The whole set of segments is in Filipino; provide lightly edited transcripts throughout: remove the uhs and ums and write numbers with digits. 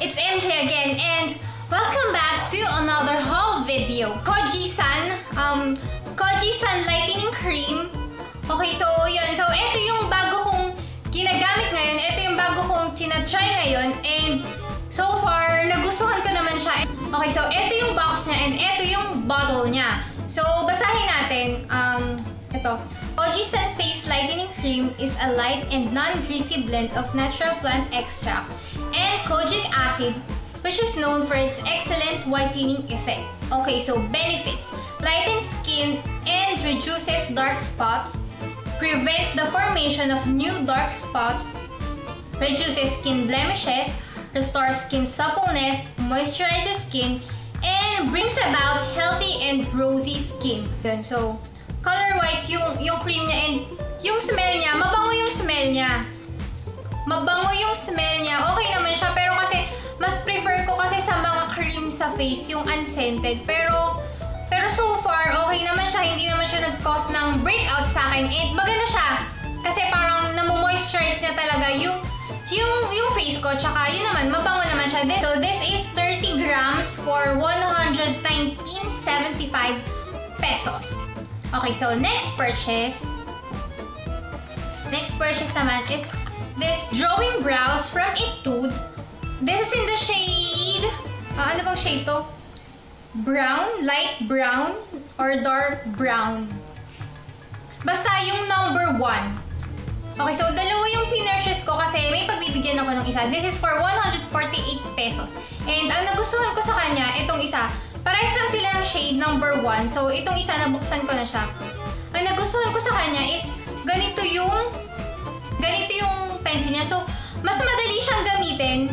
it's MJ again and welcome back to another haul video. Koji-san Lightening Cream. Okay, so yun. So ito yung bago kong ginagamit ngayon. Ito yung bago kong tina-try ngayon and so far nagustuhan ko naman siya. Okay, so ito yung box niya and ito yung bottle niya. So basahin natin. Ito. Koji-san Face Lightening Cream is a light and non-greasy blend of natural plant extracts and kojic acid, which is known for its excellent whitening effect. Okay, so benefits. Lightens skin and reduces dark spots, prevent the formation of new dark spots, reduces skin blemishes, restores skin suppleness, moisturizes skin, and brings about healthy and rosy skin. So, color white yung cream niya and yung smell niya, mabango yung smell niya. Mabango yung smell niya. Okay naman siya, pero kasi mas prefer ko kasi sa mga cream sa face yung unscented. Pero so far, okay naman siya. Hindi naman siya nag-cause ng breakout sa akin. And maganda siya. Kasi parang namu-moisturize niya talaga yung face ko. Tsaka yun naman, mabango naman siya. So this is 30 grams for 119.75 pesos. Okay, so next purchase naman is this Drawing Brows from Etude. This is in the shade, ano bang shade to? Brown, light brown, or dark brown. Basta yung number 1. Okay, so dalawa yung pinurchase ko kasi may pagbibigyan ako ng isa. This is for 148 pesos. And ang nagustuhan ko sa kanya, itong isa. Parehas lang sila ng shade number 1. So, itong isa, nabuksan ko na siya. Ang nagustuhan ko sa kanya is, ganito yung pencil niya. So, mas madali siyang gamitin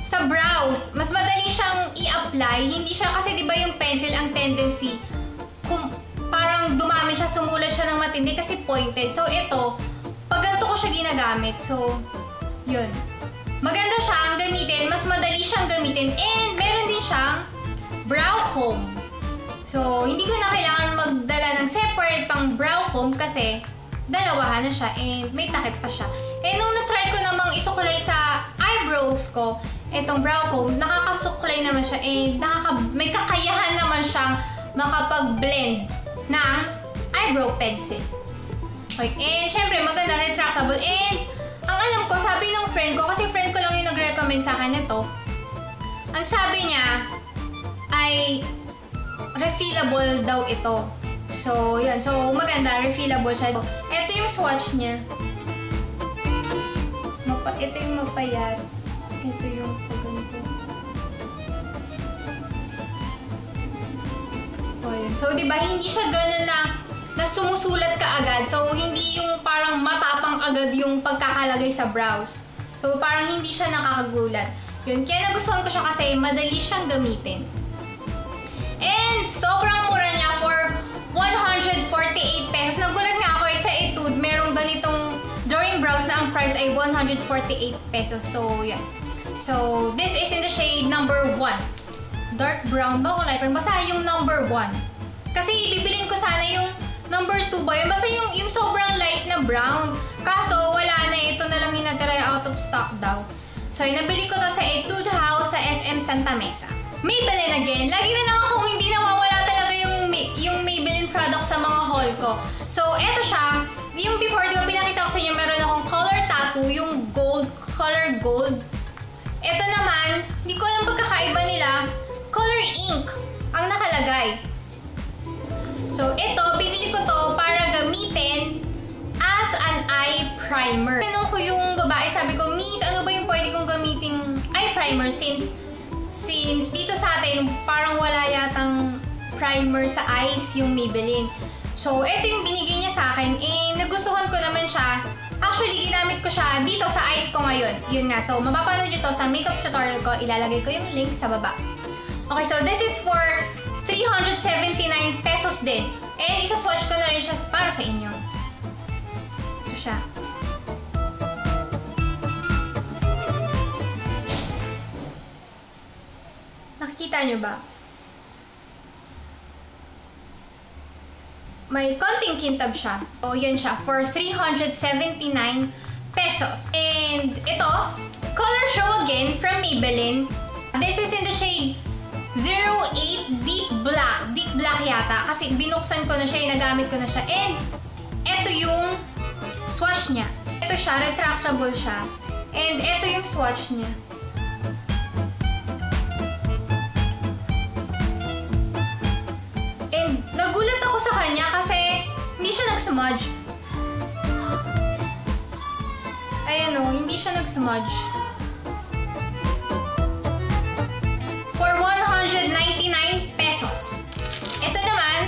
sa brows. Mas madali siyang i-apply. Hindi siya kasi, di ba yung pencil, ang tendency, kung parang dumami siya, sumulat siya ng matindi kasi pointed. So, ito, pag ganito ko siya ginagamit. So, yun. Maganda siyang gamitin. Mas madali siyang gamitin. And, meron din siyang brow comb. So, hindi ko na kailangan magdala ng separate pang brow comb kasi dalawahan na siya and may takip pa siya. Eh, nung na-try ko namang isukulay sa eyebrows ko, itong brow comb, nakakasuklay naman siya and may kakayahan naman siyang makapag-blend ng eyebrow pencil. Okay, and syempre maganda, retractable. And ang alam ko, sabi ng friend ko, kasi friend ko lang yung nag-recommend sa akin nito, ang sabi niya, ay refillable daw ito. So, yun. So, maganda. Refillable siya. Ito yung swatch niya. Ito yung mapayat. Ito yung paganto. O, yun. So, diba, hindi siya ganun na sumusulat ka agad. So, hindi yung parang matapang agad yung pagkakalagay sa brows. So, parang hindi siya nakakagulat. Yun. Kaya nagustuhan ko siya kasi madali siyang gamitin. And sobrang mura niya for 148 pesos. Nagulat nga ako sa Etude, merong ganitong drawing brows na ang price ay 148 pesos. So, yeah. So, this is in the shade number 1. Dark brown ba o light brown? Basta yung number 1. Kasi bibilin ko sana yung number 2 ba yun? Basta yung sobrang light na brown. Kaso, wala na. Ito na lang yung natira, out of stock daw. So, nabili ko to sa Etude House sa SM Santa Mesa. Maybelline again. Lagi na lang akong hindi nawawala talaga yung Maybelline product sa mga haul ko. So, eto siya. Yung before, di ba pinakita ko sa inyo, meron akong color tattoo, yung gold, color gold. Eto naman, hindi ko alam pagkakaiba nila, color ink ang nakalagay. So, ito, binili ko to para gamitin as an eye primer. Tinanong ko yung babae, sabi ko, Miss, ano ba yung pwede kong gamitin eye primer since dito sa atin, parang wala yatang primer sa eyes yung Maybelline. So, ito yung binigay niya sa akin. Eh, nagustuhan ko naman siya. Actually, ginamit ko siya dito sa eyes ko ngayon. Yun nga. So, mapapanood nyo to sa makeup tutorial ko. Ilalagay ko yung link sa baba. Okay, so this is for 379 pesos din. And isa-swatch ko na rin siya para sa inyo. Ito siya. Nakikita nyo ba? May konting kintab siya. O, yan siya. For 379 pesos. And ito, Color Show again from Maybelline. This is in the shade 08 Deep Black. Deep Black yata. Kasi binuksan ko na siya, nagamit ko na siya. And ito yung swatch niya. Ito siya, retractable siya. And ito yung swatch niya. And nagulat ako sa kanya kasi hindi siya nag-smudge. Ayan o, hindi siya nag-smudge. For 199 pesos. Ito naman,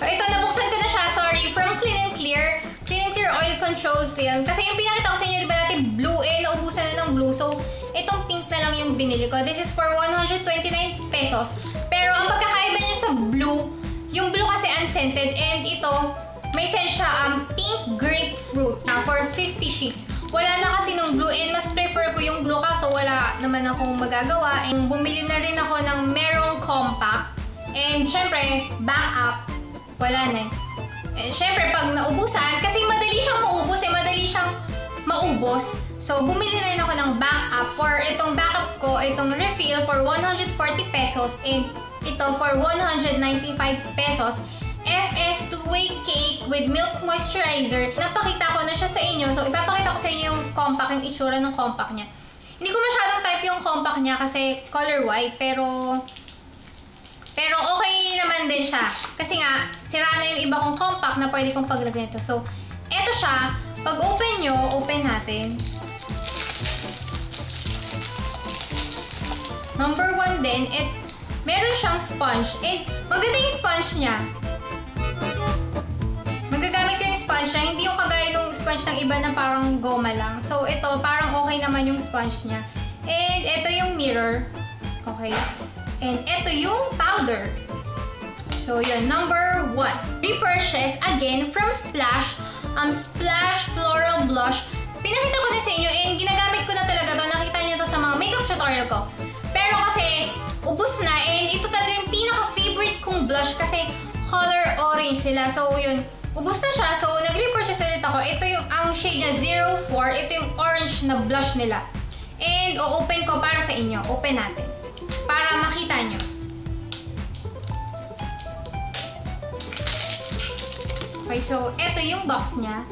ito nabuksan ko na siya, sorry, from Clean & Clear. Clean & Clear Oil Control Film. Kasi yung pinakita ko sa inyo, di ba dati blue naubusan na ng blue. So, itong pink na lang yung binili ko. This is for 129 pesos. Pero ang pagkakaiba niya sa blue, yung blue kasi unscented and ito, may scent siya, pink grapefruit for 50 sheets. Wala na kasi nung blue and mas prefer ko yung blue kaso wala naman akong magagawa. And bumili na rin ako ng merong compact. And syempre, back up, wala na. And syempre, pag naubusan, kasi madali siyang maubos madali siyang maubos. So, bumili na rin ako ng backup. For itong backup ko, itong refill for 140 pesos and ito for 195 pesos. FS two-way cake with milk moisturizer. Napakita ko na siya sa inyo. So, ipapakita ko sa inyo yung compact, yung itsura ng compact niya. Hindi ko masyadong type yung compact niya kasi color white, pero okay naman din siya. Kasi nga, sira na yung iba kong compact na pwede kong paglagyan ito. So, eto siya. Pag open nyo, open natin. Number 1 din, meron siyang sponge. And maganda yung sponge niya. Magagamit ko yung sponge niya. Hindi yung kagaya ng sponge ng iba na parang goma lang. So, ito, parang okay naman yung sponge niya. And ito yung mirror. Okay. And ito yung powder. So, yun. Number 1. Repurchase again from Splash. Splash Floral Blush. Pinakita ko na sa inyo and ginagamit ko na talaga to. Nakita nyo to sa mga makeup tutorial ko. Pero kasi, ubos na and ito talaga yung pinaka-favorite kong blush kasi color orange sila. So, yun. Ubus na siya. So, nag-repurchase ulit ako. Ito yung, ang shade niya, 04. Ito yung orange na blush nila. And, o-open ko para sa inyo. Open natin. Para makita nyo. Okay, so, ito yung box niya.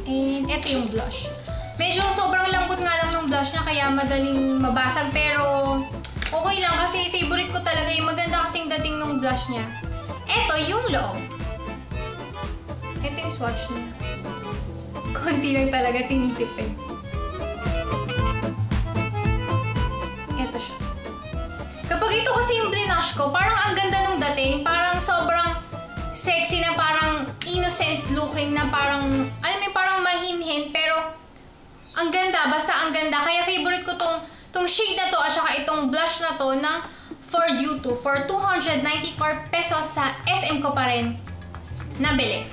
And, ito yung blush. Medyo sobrang lambot nga lang ng blush niya, kaya madaling mabasag. Pero, okay lang kasi favorite ko talaga yung maganda kasing dating ng blush niya. Ito yung loob. Ito yung swatch niya. Konti lang talaga tinitipid. Ito siya. Kapag ito kasi yung blush ko, parang ang ganda nung dating. Parang sobrang sexy na parang innocent looking na parang, alam mo, parang mahinhin. Pero, ang ganda. Basta ang ganda. Kaya favorite ko tong shade na to at saka itong blush na to ng For You To. For 294 pesos sa SM ko pa rin nabili.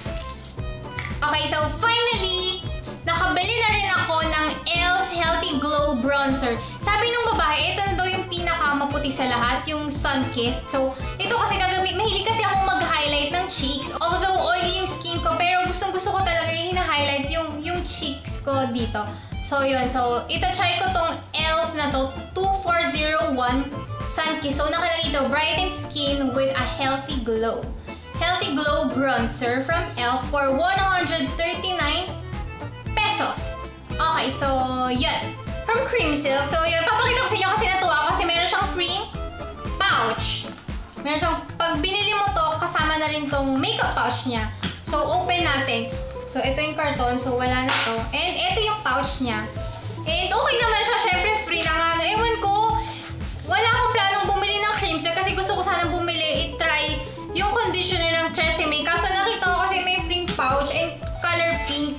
Okay, so finally, nakabili na rin ako ng e.l.f. Healthy Glow Bronzer. Sabi ng babae, ito na daw yung pinaka-maputi sa lahat, yung Sunkissed. So, ito kasi mahilig kasi akong mag-highlight ng cheeks. Although oily yung skin ko, pero gustong-gusto ko talaga yung hina-highlight yung cheeks ko dito. So, yun. So, ita-try ko tong e.l.f. na to, 2401 Sunkissed. So, nakalagay ito, brighten skin with a healthy glow. Healthy Glow Bronzer from e.l.f. for 139 pesos. Okay, so, yun. From Cream Silk. So, yun. Papakita ko sa inyo kasi natuwa ako kasi meron siyang free pouch. Meron siyang, pag binili mo to, kasama na rin tong makeup pouch niya. So, open natin. So, ito yung karton. So, wala na to. And, ito yung pouch niya. And, okay naman siya. Syempre, free na nga. No, ewan ko, wala akong planong bumili ng Cream Silk kasi gusto ko sanang bumili, i-try yung conditioner ng Tresemme. Kaso nakita ko kasi may free pouch and color pink.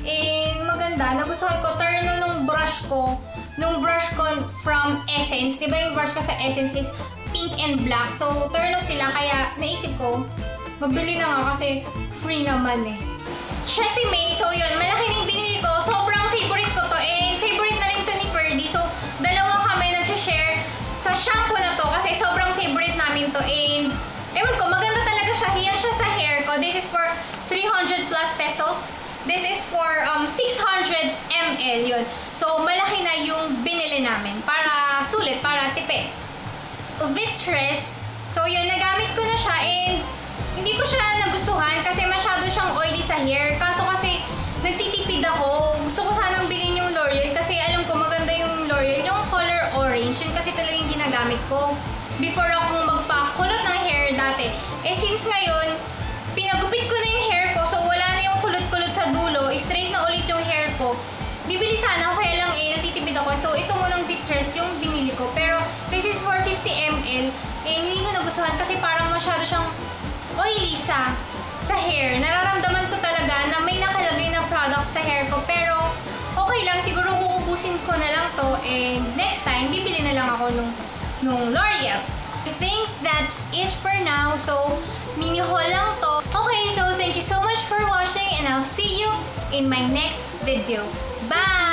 And maganda. Nagustuhan ko. Turno nung brush ko. Nung brush ko from Essence. Diba yung brush ko sa Essence is pink and black. So, turno sila. Kaya naisip ko, mabili na nga kasi free naman eh. Tresemme. So, yun. Malaki na yung binili ko. Sobrang favorite ko to. And favorite na rin to ni Ferdy. So, dalawa kami nag-share sa shampoo na to. Kasi sobrang favorite namin to. And ewan ko, maganda talaga siya. Hiyang siya sa hair ko. This is for 300 plus pesos. This is for 600 ml. ml yun. So, malaki na yung binili namin para sulit, para tipid. Vitress. So, yun, nagamit ko na siya and hindi ko siya nagustuhan kasi masyado siyang oily sa hair. Kaso kasi, nagtitipid ako. Gusto ko sanang bilhin yung L'Oreal kasi alam ko maganda yung L'Oreal. Yung color orange, yun kasi talagang ginagamit ko before akong magpakulot ng hair dati. Eh, since ngayon, pinagupit ko na yung hair ko, so wala na yung kulot-kulot sa dulo, straight na ulit yung hair ko. Bibili sana ako, kaya lang nagtitipid ako. So, ito munang Vitress yung binili ko. Pero, this is for 50 ml. Hindi ko nagustuhan kasi parang masyado siyang oily sa hair. Nararamdaman ko talaga na may nakalagay na product sa hair ko. Pero, okay lang. Siguro uubusin ko na lang to. And next time, bibili na lang ako nung L'Oreal. I think that's it for now. So, mini haul lang to. Okay, so thank you so much for watching and I'll see you in my next video. Bye!